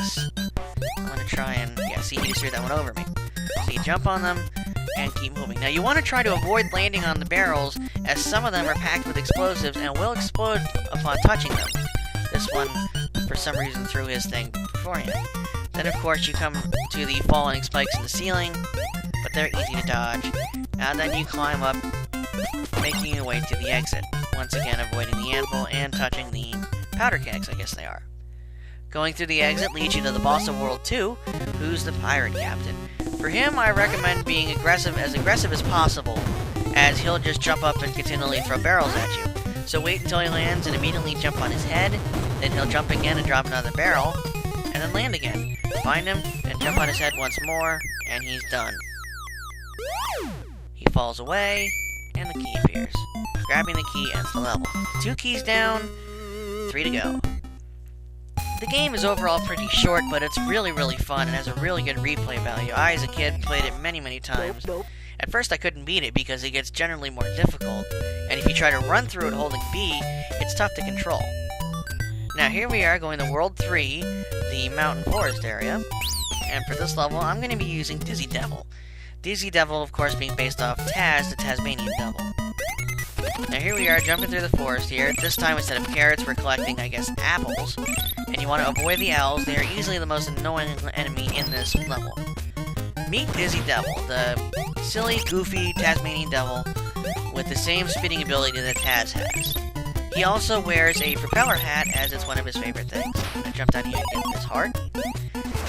this. I'm gonna try and... Yeah, see, he just threw that one over me. So you jump on them and keep moving. Now, you want to try to avoid landing on the barrels, as some of them are packed with explosives and will explode upon touching them. This one, for some reason, threw his thing beforehand. Then, of course, you come to the falling spikes in the ceiling, but they're easy to dodge. And then you climb up, making your way to the exit. Once again, avoiding the anvil and touching the powder kegs, I guess they are. Going through the exit leads you to the boss of World 2, who's the pirate captain. For him, I recommend being aggressive as possible, as he'll just jump up and continually throw barrels at you. So wait until he lands and immediately jump on his head, then he'll jump again and drop another barrel, and then land again. Find him, and jump on his head once more, and he's done. He falls away, and the key appears. Grabbing the key ends the level. 2 keys down, 3 to go. The game is overall pretty short, but it's really, really fun and has a really good replay value. I, as a kid, played it many, many times. At first, I couldn't beat it because it gets generally more difficult, and if you try to run through it holding B, it's tough to control. Now, here we are going to World 3, the mountain forest area, and for this level, I'm going to be using Dizzy Devil. Dizzy Devil, of course, being based off Taz, the Tasmanian Devil. Now here we are, jumping through the forest here. This time, instead of carrots, we're collecting, I guess, apples. And you want to avoid the owls. They are easily the most annoying enemy in this level. Meet Dizzy Devil, the silly, goofy Tasmanian Devil with the same spinning ability that Taz has. He also wears a propeller hat, as it's one of his favorite things. I jump down here and get his heart.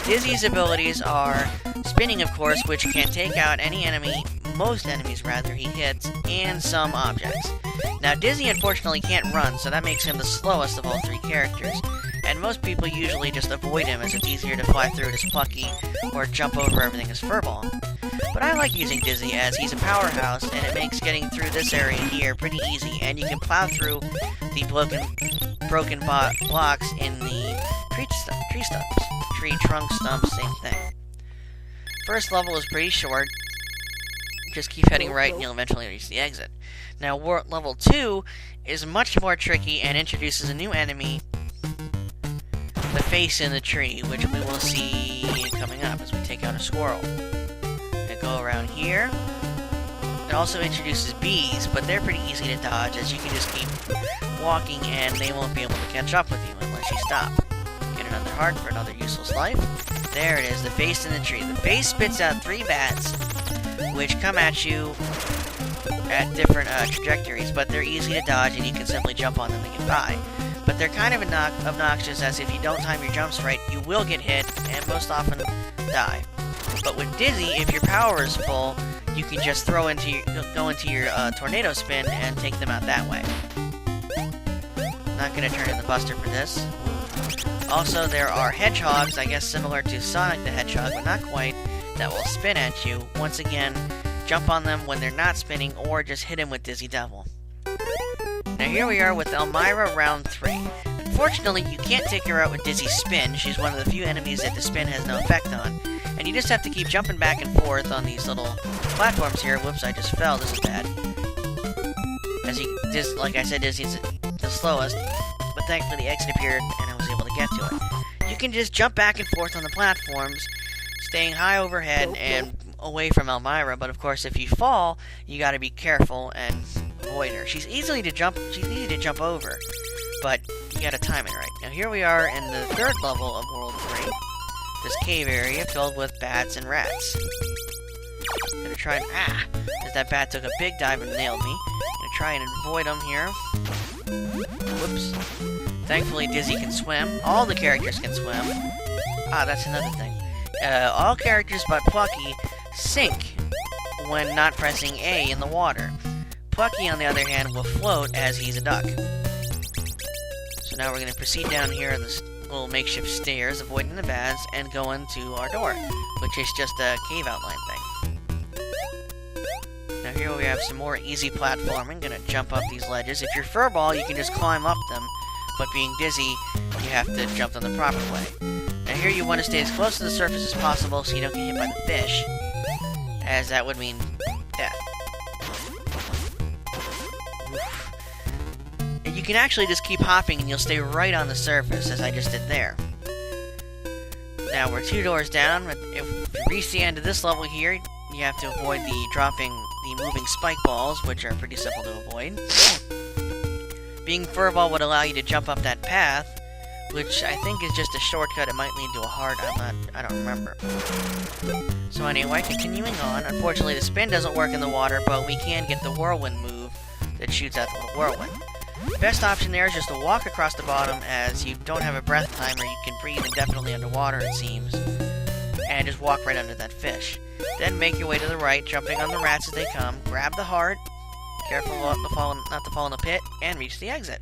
Dizzy's abilities are spinning, of course, which can take out any enemy, most enemies rather, he hits, and some objects. Now, Dizzy unfortunately can't run, so that makes him the slowest of all 3 characters, and most people usually just avoid him as it's easier to fly through it as Plucky, or jump over everything as Furball. But I like using Dizzy as he's a powerhouse, and it makes getting through this area here pretty easy, and you can plow through the broken blocks in the tree trunk stumps, same thing. First level is pretty short. Just keep heading right and you'll eventually reach the exit. Now, level 2 is much more tricky and introduces a new enemy, the face in the tree, which we will see coming up as we take out a squirrel. Now go around here. It also introduces bees, but they're pretty easy to dodge, as you can just keep walking and they won't be able to catch up with you unless you stop. Get another heart for another useless life. There it is, the face in the tree. The face spits out 3 bats, which come at you at different trajectories, but they're easy to dodge and you can simply jump on them and get by. But they're kind of obnoxious, as if you don't time your jumps right, you will get hit and most often die. But with Dizzy, if your power is full, you can just go into your tornado spin and take them out that way. Not going to turn in the buster for this. Also, there are hedgehogs, I guess similar to Sonic the Hedgehog, but not quite, that will spin at you. Once again, jump on them when they're not spinning, or just hit him with Dizzy Devil. Now here we are with Elmira round 3. Unfortunately, you can't take her out with Dizzy's spin. She's one of the few enemies that the spin has no effect on. And you just have to keep jumping back and forth on these little platforms here. Whoops, I just fell. This is bad. Like I said, Dizzy's the slowest. But thankfully the exit appeared and I was able to get to it. You can just jump back and forth on the platforms, staying high overhead and away from Elmira, but of course if you fall, you gotta be careful and avoid her. She's easy to jump over, but you gotta time it right. Now here we are in the 3rd level of World 3, this cave area filled with bats and rats. Gonna try and, as that bat took a big dive and nailed me. Gonna try and avoid him here. Whoops. Thankfully Dizzy can swim. All the characters can swim. That's another thing. All characters but Plucky sink when not pressing A in the water. Plucky, on the other hand, will float as he's a duck. So now we're going to proceed down here on this little makeshift stairs, avoiding the bats, and go into our door, which is just a cave outline thing. Now here we have some more easy platforming. Gonna jump up these ledges. If you're Furball, you can just climb up them, but being Dizzy, you have to jump them the proper way. Now here you want to stay as close to the surface as possible so you don't get hit by the fish, as that would mean death. Oof. You can actually just keep hopping and you'll stay right on the surface, as I just did there. Now we're 2 doors down. If you reach the end of this level here, you have to avoid the moving spike balls, which are pretty simple to avoid. Being Furball would allow you to jump up that path, which I think is just a shortcut. It might lead to a heart. I don't remember. So anyway, continuing on. Unfortunately, the spin doesn't work in the water, but we can get the whirlwind move that shoots out the little whirlwind. Best option there is just to walk across the bottom, as you don't have a breath timer. You can breathe indefinitely underwater, it seems, and just walk right under that fish. Then make your way to the right, jumping on the rats as they come. Grab the heart, careful not to fall in the pit, and reach the exit.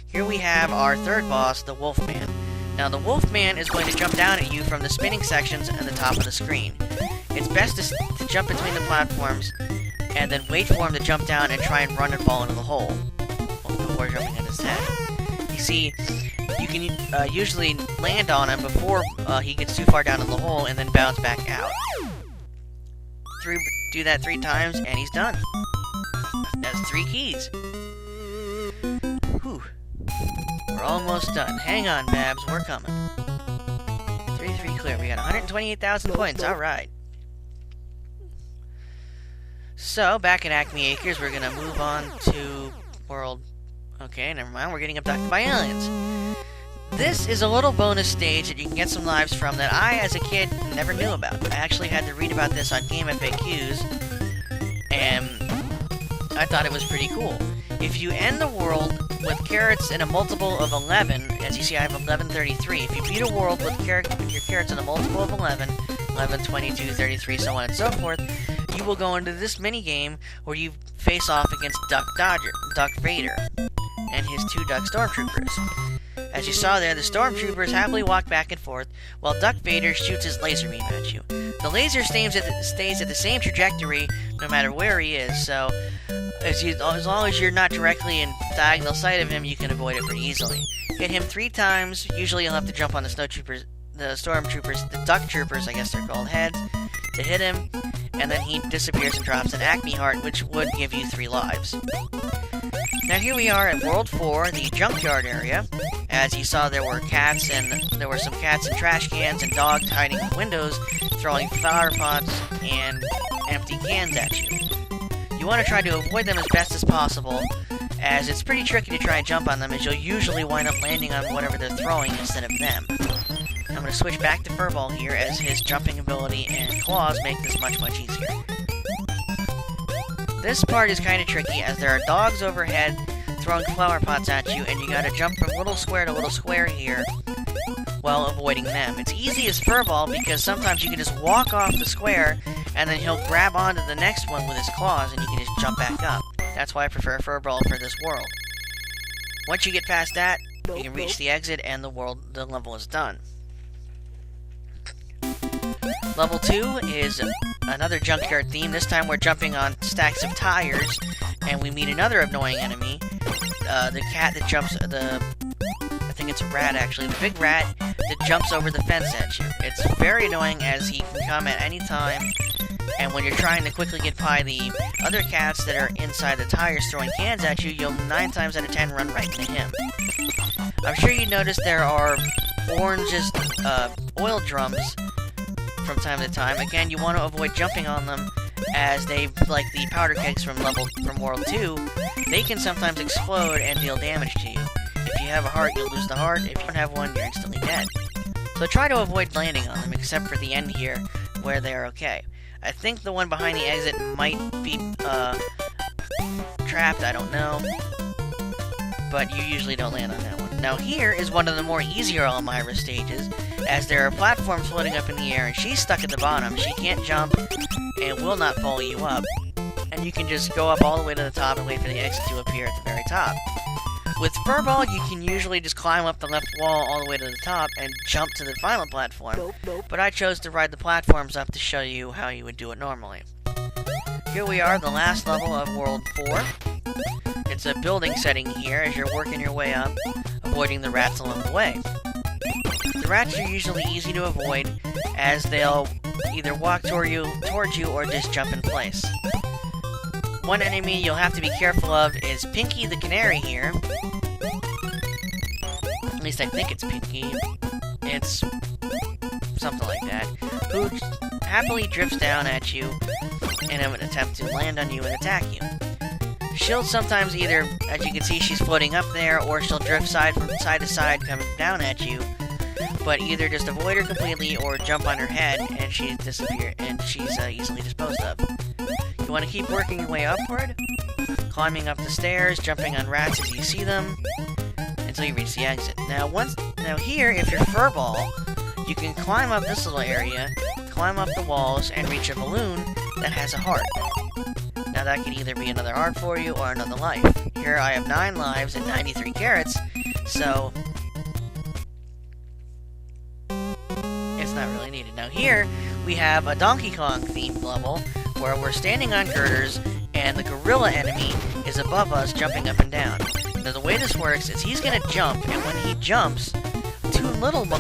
Here we have our third boss, the Wolfman. Now, the Wolfman is going to jump down at you from the spinning sections at the top of the screen. It's best to jump between the platforms, and then wait for him to jump down and try and run and fall into the hole before jumping at his head. You see, you can usually land on him before he gets too far down in the hole and then bounce back out. Do that 3 times, and he's done. That's 3 keys. Whew. We're almost done. Hang on, Babs, we're coming. 3 clear. We got 128,000 points. Alright. So, back at Acme Acres, we're gonna move on to World... Okay, never mind. We're getting abducted by aliens. This is a little bonus stage that you can get some lives from that I, as a kid, never knew about. I actually had to read about this on Game FAQs, and I thought it was pretty cool. If you end the world with carrots in a multiple of 11, as you see I have 1133, if you beat a world with your carrots in a multiple of 11, 11, 22, 33, so on and so forth, you will go into this mini-game where you face off against Duck Vader, and his 2 Duck Stormtroopers. As you saw there, the Stormtroopers happily walk back and forth, while Duck Vader shoots his laser beam at you. The laser stays at the same trajectory no matter where he is, so as long as you're not directly in diagonal sight of him, you can avoid it pretty easily. Hit him 3 times, usually you'll have to jump on the Stormtroopers, the Duck Troopers, I guess they're called, heads, to hit him, and then he disappears and drops an Acme Heart, which would give you 3 lives. Now here we are at World 4, the junkyard area. As you saw, there were some cats and trash cans and dogs hiding in windows, throwing flower pots and empty cans at you. You want to try to avoid them as best as possible, as it's pretty tricky to try and jump on them, as you'll usually wind up landing on whatever they're throwing instead of them. I'm going to switch back to Furball here, as his jumping ability and claws make this much easier. This part is kind of tricky, as there are dogs overhead throwing flower pots at you, and you gotta jump from little square to little square here while avoiding them. It's easy as Furball, because sometimes you can just walk off the square, and then he'll grab onto the next one with his claws, and you can just jump back up. That's why I prefer Furball for this world. Once you get past that, you can reach the exit, and the level is done. Level 2 is another junkyard theme. This time we're jumping on stacks of tires, and we meet another annoying enemy. The cat that jumps, I think it's a rat actually, the big rat that jumps over the fence at you. It's very annoying, as he can come at any time, and when you're trying to quickly get by the other cats that are inside the tires throwing cans at you, you'll 9 times out of 10 run right into him. I'm sure you noticed there are oranges, oil drums from time to time. Again, you want to avoid jumping on them, as they, like the powder kegs from World 2, they can sometimes explode and deal damage to you. If you have a heart, you'll lose the heart. If you don't have one, you're instantly dead. So try to avoid landing on them, except for the end here, where they are okay. I think the one behind the exit might be, trapped, I don't know. But you usually don't land on that one. Now here is one of the more easier Elmira stages, as there are platforms floating up in the air, and she's stuck at the bottom. She can't jump, and will not follow you up. And you can just go up all the way to the top and wait for the exit to appear at the very top. With Furball, you can usually just climb up the left wall all the way to the top and jump to the final platform, but I chose to ride the platforms up to show you how you would do it normally. Here we are, the last level of World 4. It's a building setting here as you're working your way up, avoiding the rats along the way. The rats are usually easy to avoid, as they'll either walk towards you or just jump in place. One enemy you'll have to be careful of is Pinky the Canary here. At least I think it's Pinky. It's something like that, who happily drifts down at you in an attempt to land on you and attack you. She'll sometimes either, as you can see, she's floating up there, or she'll drift from side to side coming down at you, but either just avoid her completely or jump on her head and she's easily disposed of. You want to keep working your way upward, climbing up the stairs, jumping on rats as you see them, until you reach the exit. Now here, if you're Furball, you can climb up this little area, climb up the walls, and reach a balloon that has a heart. Now that could either be another heart for you or another life. Here I have 9 lives and 93 carrots, so it's not really needed. Now here, we have a Donkey Kong themed level, where we're standing on girders, and the gorilla enemy is above us, jumping up and down. Now the way this works is he's gonna jump, and when he jumps, 2 little